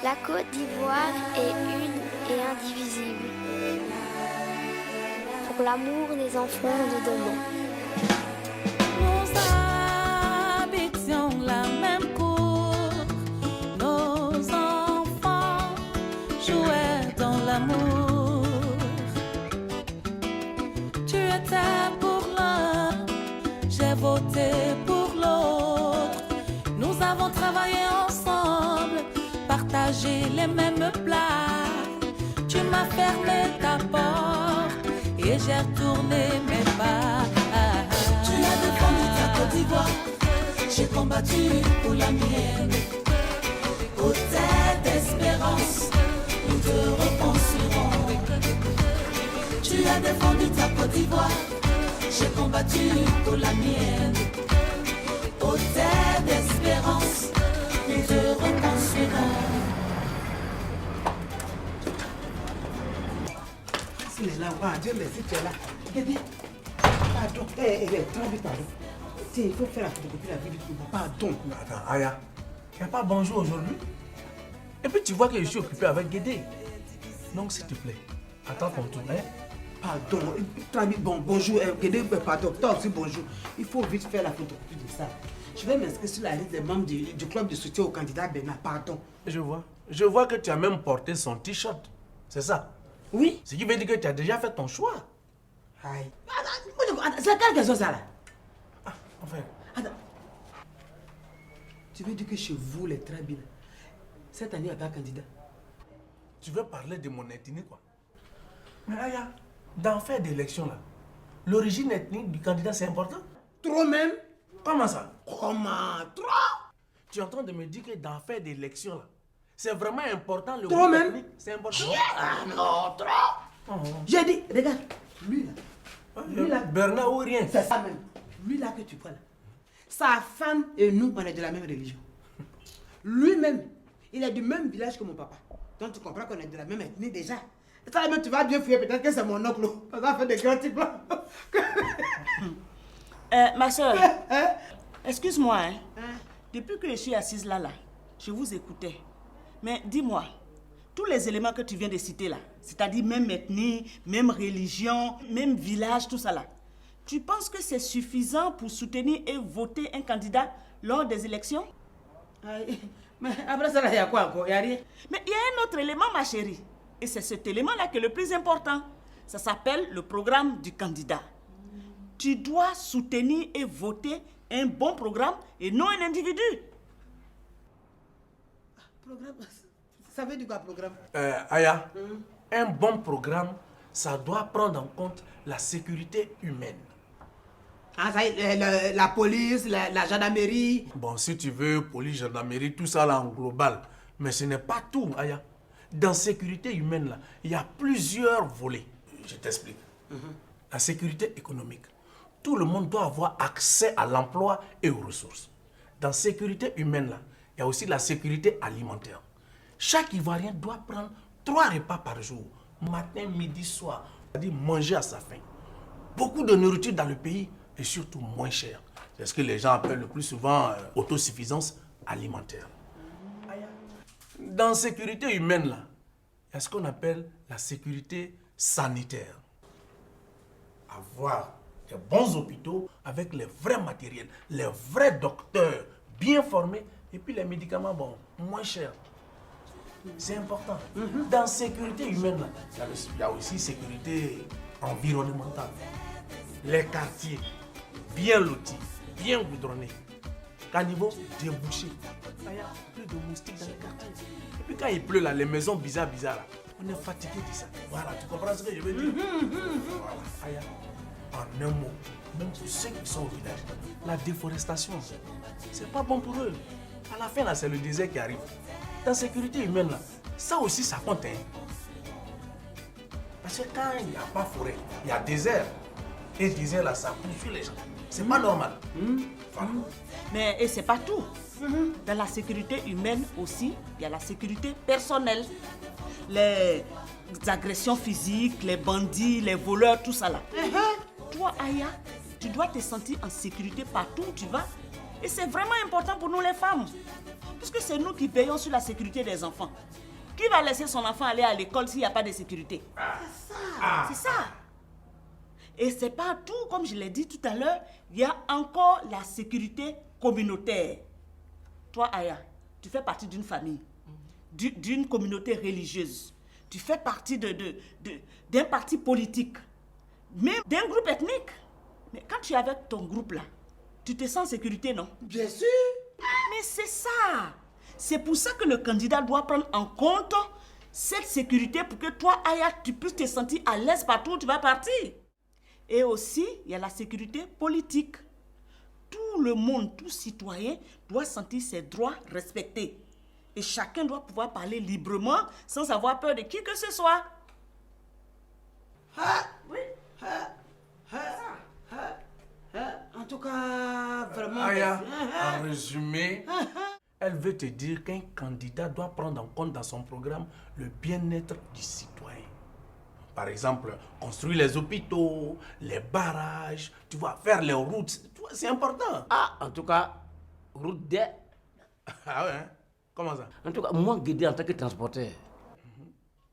La Côte d'Ivoire est une et indivisible. Pour l'amour des enfants de demain. Nous habitions la même cour. Nos enfants jouaient dans l'amour. Tu étais pour l'un, j'ai voté pour l'autre. Nous avons travaillé ensemble, partagé les mêmes plats. Tu m'as fermé ta porte et j'ai retourné mes pas. Tu as défendu ta Côte d'Ivoire, j'ai combattu pour la mienne. Au terre d'espérance, nous te reconstruirons. Tu as défendu ta Côte d'Ivoire, j'ai combattu pour la mienne. Au terre d'espérance, nous te reconstruirons. S'il est là, Dieu merci, tu es là. Regardez. Pardon. Pardon. Tiens, il faut faire la photocopie de la vie du tout. Pardon. Attends, Aya, il n'y a pas bonjour aujourd'hui. Et puis tu vois que je suis occupé avec Guédé. Donc s'il te plaît, attends ton tour. Hein? Pardon. Bonjour. Pardon. Toi aussi, bonjour. Il faut vite faire la photocopie de ça. Je vais m'inscrire sur la liste des membres du club de soutien au candidat Bernard. Pardon. Je vois. Je vois que tu as même porté son t-shirt. C'est ça? Oui. Ce qui veut dire que tu as déjà fait ton choix. Aïe. C'est quelle question ça là? Ah, enfin. Attends. Tu veux dire que chez vous, les tribus, cette année, il n'y a pas de candidat? Tu veux parler de mon ethnie, quoi? Mais Aya, dans faire d'élection là, l'origine ethnique du candidat, c'est important? Trop même? Comment ça? Comment? Trop? Tu es en train de me dire que dans faire d'élection là, c'est vraiment important le Trop groupe même? ethnique? C'est important? Ah non, trop! J'ai dit, regarde, lui là. Lui là. Bernard ou rien? C'est ça même. Lui là que tu vois là. Sa femme et nous, on est de la même religion. Lui-même, il est du même village que mon papa. Donc tu comprends qu'on est de la même ethnie déjà. Ça même tu vas bien fuir, peut-être que c'est mon oncle. Ça va faire des grands types là. Ma soeur, excuse-moi, hein. Depuis que je suis assise là, je vous écoutais. Mais dis-moi, tous les éléments que tu viens de citer là, c'est-à-dire même ethnie, même religion, même village, tout ça là, tu penses que c'est suffisant pour soutenir et voter un candidat lors des élections? Mais après ça, il y a quoi encore? Il n'y a rien. Mais il y a un autre élément, ma chérie. Et c'est cet élément-là qui est le plus important. Ça s'appelle le programme du candidat. Tu dois soutenir et voter un bon programme et non un individu. Programme? Ça veut dire quoi, programme? Aya, un bon programme, ça doit prendre en compte la sécurité humaine. Ah, ça y est, la police, la gendarmerie. Bon, si tu veux, police, gendarmerie, tout ça là en global. Mais ce n'est pas tout, Aya. Dans sécurité humaine, là, il y a plusieurs volets. Je t'explique. La sécurité économique. Tout le monde doit avoir accès à l'emploi et aux ressources. Dans sécurité humaine, là, il y a aussi la sécurité alimentaire. Chaque Ivoirien doit prendre 3 repas par jour, matin, midi, soir. C'est-à-dire manger à sa faim. Beaucoup de nourriture dans le pays est surtout moins cher. C'est ce que les gens appellent le plus souvent autosuffisance alimentaire. Dans la sécurité humaine, là, il y a ce qu'on appelle la sécurité sanitaire. Avoir des bons hôpitaux avec les vrais matériels, les vrais docteurs bien formés et puis les médicaments bon, moins chers. C'est important. Dans la sécurité humaine, là, il y a aussi sécurité environnementale. Les quartiers bien lotis, bien goudronnés. Caniveau débouché. Il y a plus de moustiques dans les quartiers. Et puis quand il pleut, là, les maisons bizarres là, on est fatigué de ça. Voilà, tu comprends ce que je veux dire? Voilà. Aya, en un mot, même pour ceux qui sont au village, la déforestation, c'est pas bon pour eux. À la fin, là, c'est le désert qui arrive. Dans la sécurité humaine, là, ça aussi, ça compte. Hein. Parce que quand il n'y a pas forêt, il y a désert. Et désert, là, ça poursuit les gens. C'est pas normal. Voilà. Mais et c'est pas tout. Dans la sécurité humaine aussi, il y a la sécurité personnelle. Les agressions physiques, les bandits, les voleurs, tout ça là. Toi, Aya, tu dois te sentir en sécurité partout où tu vas. Et c'est vraiment important pour nous les femmes. Parce puisque c'est nous qui veillons sur la sécurité des enfants. Qui va laisser son enfant aller à l'école s'il n'y a pas de sécurité? C'est ça. Et c'est pas tout, comme je l'ai dit tout à l'heure, il y a encore la sécurité communautaire. Toi, Aya, tu fais partie d'une famille, d'une communauté religieuse. Tu fais partie d'un parti politique, même d'un groupe ethnique. Mais quand tu es avec ton groupe là, tu te sens en sécurité, non? Bien sûr. Mais c'est ça. C'est pour ça que le candidat doit prendre en compte cette sécurité pour que toi, Aya, tu puisses te sentir à l'aise partout où tu vas partir. Et aussi, il y a la sécurité politique. Tout le monde, tout citoyen doit sentir ses droits respectés. Et chacun doit pouvoir parler librement sans avoir peur de qui que ce soit. Oui. En tout cas, vraiment... Aya, en résumé, elle veut te dire qu'un candidat doit prendre en compte dans son programme le bien-être du citoyen. Par exemple, construire les hôpitaux, les barrages, tu vois, faire les routes, tu vois, c'est important. Ah, en tout cas, route des... Ah ouais, hein? Comment ça? En tout cas, moi, Guédé, en tant que transporteur,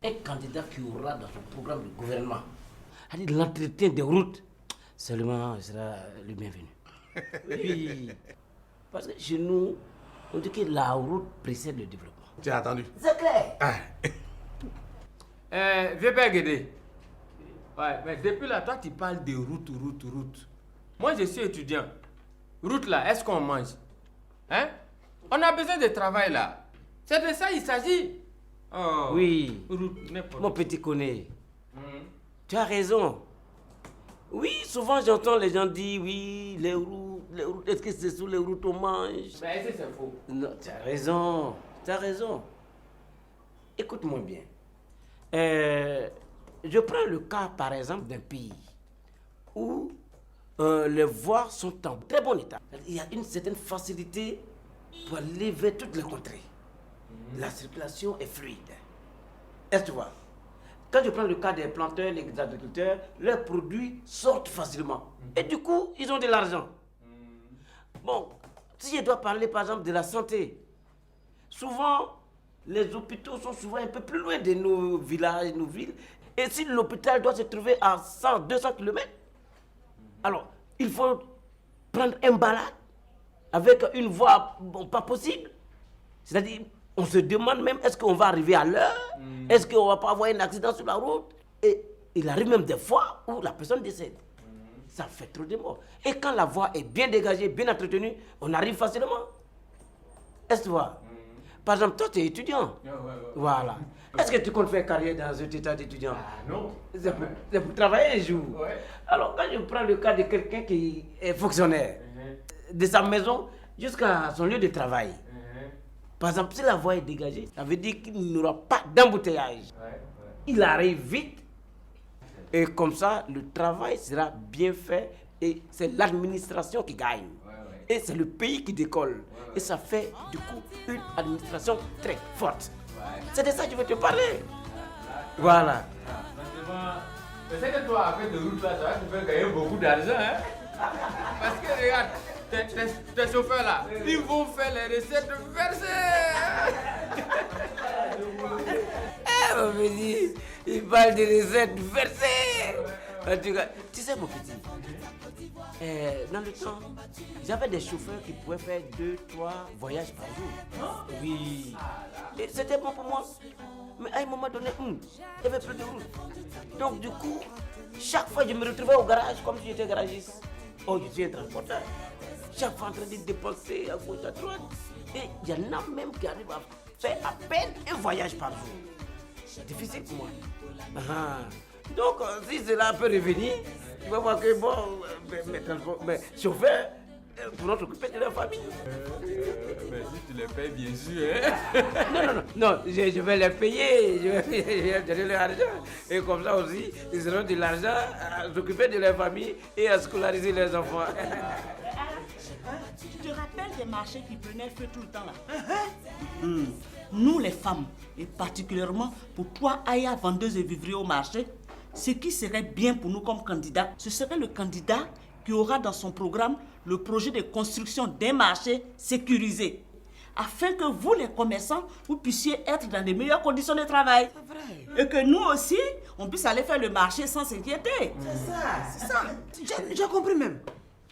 un candidat qui aura dans son programme de gouvernement, c'est-à-dire l'entretien des routes, seulement il sera le bienvenu. Puis, parce que chez nous, on dit que la route précède le développement. Tu as entendu? C'est clair. Ah. Vieux père Guédé. Ouais, mais depuis là, toi, tu parles de route. Moi, je suis étudiant. Route là, est-ce qu'on mange? Hein? On a besoin de travail là. C'est de ça il s'agit. Oh, Oui, route, n'importe mon petit connaît. Tu as raison. Oui, souvent j'entends les gens dire, oui, les routes, est-ce que c'est sous les routes on mange? Mais c'est faux. Non, tu as raison. Écoute-moi bien. Je prends le cas, par exemple, d'un pays où les voies sont en très bon état. Il y a une certaine facilité pour aller vers toutes les contrées. La circulation est fluide. Est-ce que tu vois? Quand je prends le cas des planteurs, les agriculteurs, leurs produits sortent facilement. Et du coup, ils ont de l'argent. Bon, si je dois parler, par exemple, de la santé, souvent, les hôpitaux sont souvent un peu plus loin de nos villages, nos villes. Et si l'hôpital doit se trouver à 100, 200 km, alors il faut prendre un balade avec une voie pas possible. C'est-à-dire, on se demande même est-ce qu'on va arriver à l'heure, est-ce qu'on va pas avoir un accident sur la route. Et il arrive même des fois où la personne décède. Ça fait trop de morts. Et quand la voie est bien dégagée, bien entretenue, on arrive facilement. Est-ce que tu vois? Par exemple, toi, tu es étudiant. Voilà. Est-ce que tu comptes faire carrière dans un état d'étudiant? Non. C'est pour travailler un jour. Ouais. Alors, quand je prends le cas de quelqu'un qui est fonctionnaire, de sa maison jusqu'à son lieu de travail, par exemple, si la voie est dégagée, ça veut dire qu'il n'aura pas d'embouteillage. Il arrive vite. Et comme ça, le travail sera bien fait et c'est l'administration qui gagne. Et c'est le pays qui décolle. Et ça fait du coup une administration très forte. C'est de ça que je veux te parler. Voilà. C'est que toi, avec de route là, ça va te faire gagner beaucoup d'argent, hein? Parce que regarde, tes chauffeurs là, ils vont faire les recettes versées. Mon petit, il parle de recettes versées. En tout cas, tu sais mon petit, dans le temps, j'avais des chauffeurs qui pouvaient faire 2, 3 voyages par jour. Oui. Et c'était bon pour moi. Mais à un moment donné, il n'y avait plus de route. Donc du coup, chaque fois je me retrouvais au garage comme si j'étais garagiste. Oh, je suis un transporteur. Chaque fois en train de dépenser à gauche, à droite. Et il y en a même qui arrivent à faire à peine un voyage par jour. C'est difficile pour moi. Donc, si cela peut revenir, tu vas voir que bon, mes chauffeurs pourront s'occuper de leur famille. Mais si tu les payes, bien sûr, hein? Non, je vais les payer, je vais donner leur argent. Et comme ça aussi, ils auront de l'argent à s'occuper de leur famille et à scolariser leurs enfants. Tu te rappelles des marchés qui prenaient feu tout le temps là? Nous les femmes, et particulièrement pour toi, Aya, vendeuse de vivriers au marché, ce qui serait bien pour nous comme candidat, ce serait le candidat qui aura dans son programme le projet de construction d'un marché sécurisé, afin que vous, les commerçants, vous puissiez être dans de meilleures conditions de travail. C'est vrai. Et que nous aussi, on puisse aller faire le marché sans s'inquiéter. C'est ça. J'ai compris même.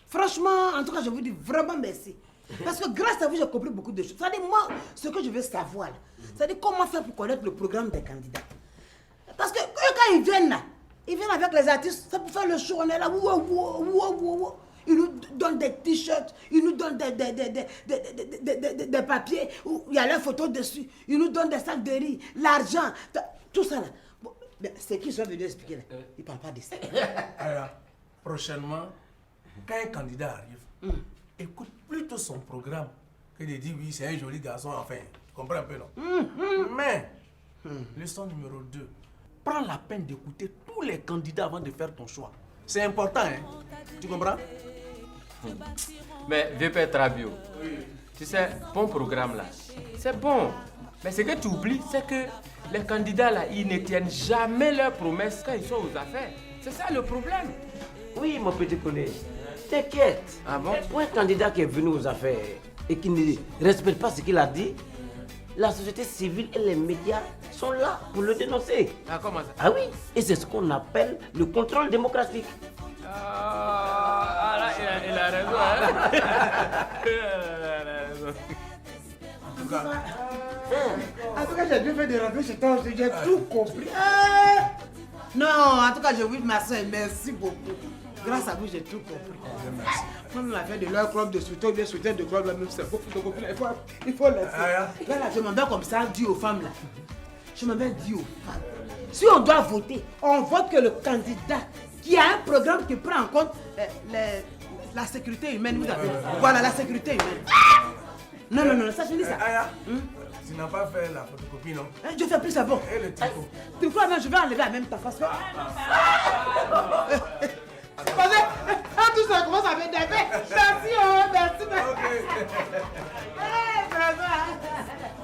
Franchement, en tout cas, je vous dis vraiment merci. Parce que grâce à vous, j'ai compris beaucoup de choses. C'est-à-dire, moi, ce que je veux savoir, c'est-à-dire comment faire pour connaître le programme des candidats. Parce que quand ils viennent là, ils viennent avec les artistes, c'est pour faire le show, on est là, ils nous donnent des t-shirts, ils nous donnent des papiers où il y a leurs photos dessus, ils nous donnent des sacs de riz, l'argent, tout ça là. Bon, c'est qui sont venus expliquer là? Ils ne parlent pas de ça. Alors, prochainement, quand un candidat arrive, écoute plutôt son programme que de dire oui, c'est un joli garçon, enfin, tu comprends un peu, non? Mais, leçon numéro 2, prends la peine d'écouter tous les candidats avant de faire ton choix. C'est important, hein? Tu comprends? Mais vieux père Trabio, tu sais, bon programme là, c'est bon. Mais ce que tu oublies, c'est que les candidats là, ils ne tiennent jamais leurs promesses quand ils sont aux affaires. C'est ça le problème. Oui, mon petit collègue. T'inquiète. Ah bon? Pour un candidat qui est venu aux affaires et qui ne respecte pas ce qu'il a dit, la société civile et les médias sont là pour le dénoncer. Ah, comment ça? Ah oui, et c'est ce qu'on appelle le contrôle démocratique. Ah, là, il a raison. Hein? Il a raison. En tout cas, j'ai bien fait de rentrer chez toi, j'ai tout compris. Non, en tout cas, je vous dis ma soeur, merci beaucoup. Grâce à vous, j'ai tout compris. Même l'affaire de leur club de soutien, bien soutien de club, là, même c'est beaucoup de compris. Il faut laisser. Là, je m'en vais comme ça, dit aux femmes, là. Je m'en vais dire aux femmes. Si on doit voter, on vote que le candidat qui a un programme qui prend en compte la sécurité humaine. Vous avez, voilà, la sécurité humaine. Non, ça je dis ça. Aya, tu n'as pas fait la photocopie, non? Je fais plus ça bon. Et le tricot? Tu crois même je vais enlever en même temps parce que... C'est pas vrai. Tout ça commence à m'énerver. Merci, merci.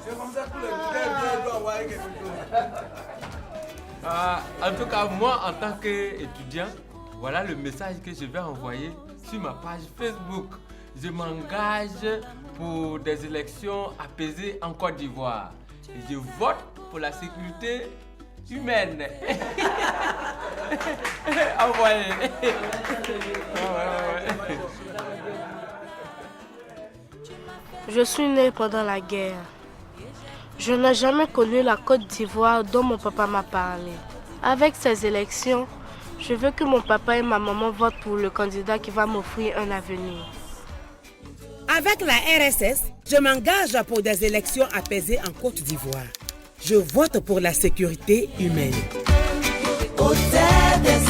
C'est comme ça que tous les leaders doivent avoir quelque chose. En tout cas, moi, en tant qu'étudiant, voilà le message que je vais envoyer sur ma page Facebook. Je m'engage pour des élections apaisées en Côte d'Ivoire. Et je vote pour la sécurité humaine. Envoyez. Je suis né pendant la guerre. Je n'ai jamais connu la Côte d'Ivoire dont mon papa m'a parlé. Avec ces élections, je veux que mon papa et ma maman votent pour le candidat qui va m'offrir un avenir. Avec la RSS, je m'engage pour des élections apaisées en Côte d'Ivoire. Je vote pour la sécurité humaine. Hôtel des